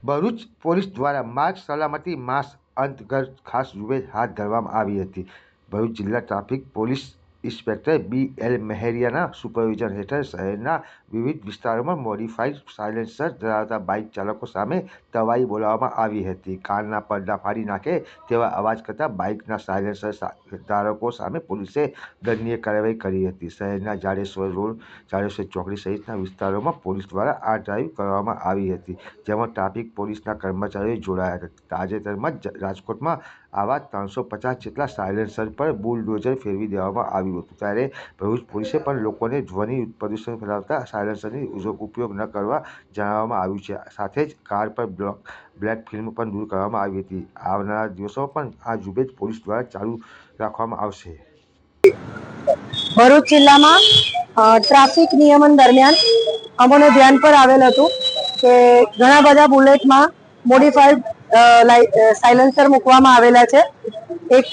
Bharuch police દ્વારા માર્ગ સલામતી માસ અંતર્ગત ખાસ ઝુંબેશ હાથ ધરવામાં આવી હતી। ભરૂચ જિલ્લા ટ્રાફિક પોલીસ ઇન્સ્પેક્ટર બી.એલ. મહેરિયાના સુપરવિઝન હેઠળ શહેરના વિવિધ વિસ્તારોમાં મોડિફાઈડ સાયલેન્સર ધરાવતા બાઇક ચાલકો સામે તવાઈ બોલાવવામાં આવી હતી। કારના પડદા ફાડી નાખે તેવા અવાજ કરતા બાઇકના સાયલેન્સર ધારકો સામે પોલીસે દંડનીય કાર્યવાહી કરી હતી। શહેરના જાડેશ્વર રોડ, જાડેશ્વર ચોકડી સહિતના વિસ્તારોમાં પોલીસ દ્વારા આ ડ્રાઈવ કરવામાં આવી હતી, જેમાં ટ્રાફિક પોલીસના કર્મચારીઓ જોડાયા હતા। તાજેતરમાં જ રાજકોટમાં આવા 350 જેટલા સાયલેન્સર પર બુલડોઝર ફેરવી દેવામાં આવ્યું હતું, ત્યારે ભરૂચ પોલીસે પણ લોકોને ધ્વનિ પ્રદૂષણ ફેલાવતા સાયલેન્સરનો ઉપયોગ ન કરવા જણાવવામાં આવ્યું છે। સાથે જ કાર પર બ્લેક ફિલ્મ પણ દૂર કરવામાં આવી હતી। આવનારા દિવસોમાં પણ આ ઝુંબેશ પોલીસ દ્વારા ચાલુ રાખવામાં આવશે। ભરૂચ જિલ્લામાં ટ્રાફિક નિયમન દરમિયાન અમને ધ્યાન પર આવેલ હતું કે ઘણા બધા બુલેટમાં મોડિફાઈડ સાયલેન્સર મૂકવામાં આવેલા છે। એક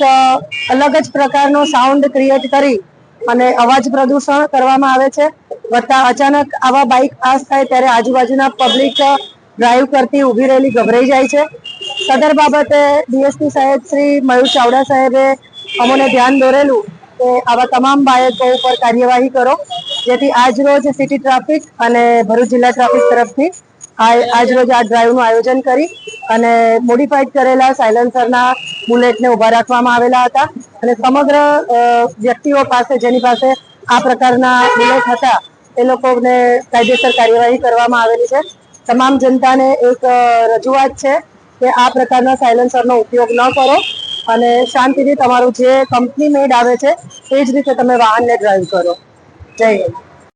અલગ જ પ્રકારનો સાઉન્ડ ક્રિએટ કરી અને અવાજ પ્રદૂષણ કરવામાં આવે છે। વત્તા અચાનક આવા બાઇક પાસ થાય ત્યારે આજુબાજુના પબ્લિક ડ્રાઈવ કરતી ઊભી રહેલી ગભરાઈ જાય છે। સદર બાબતે ડીએસપી સાહેબ શ્રી મયુર ચાવડા સાહેબે અમને ધ્યાન દોરેલું કે આવા તમામ બાઇકો ઉપર કાર્યવાહી કરો, જેથી આજરોજ સિટી ટ્રાફિક અને ભરૂચ જિલ્લા ટ્રાફિક તરફથી આજરોજ આ ડ્રાઈવનું આયોજન કરી અને મોડિફાઈડ કરેલા સાયલેન્સરના બુલેટને ઉભા રાખવામાં આવેલા હતા અને સમગ્ર વ્યક્તિઓ પાસે જેની પાસે આ પ્રકારના બુલેટ હતા એ લોકોને કાયદેસર કાર્યવાહી કરવામાં આવેલી છે। તમામ જનતાને એક રજૂઆત છે કે આ પ્રકારના સાયલેન્સરનો ઉપયોગ ન કરો અને શાંતિથી તમારું જે કંપની મેડ આવે છે એ જ રીતે તમે વાહનને ડ્રાઈવ કરો। જય હિન્દ।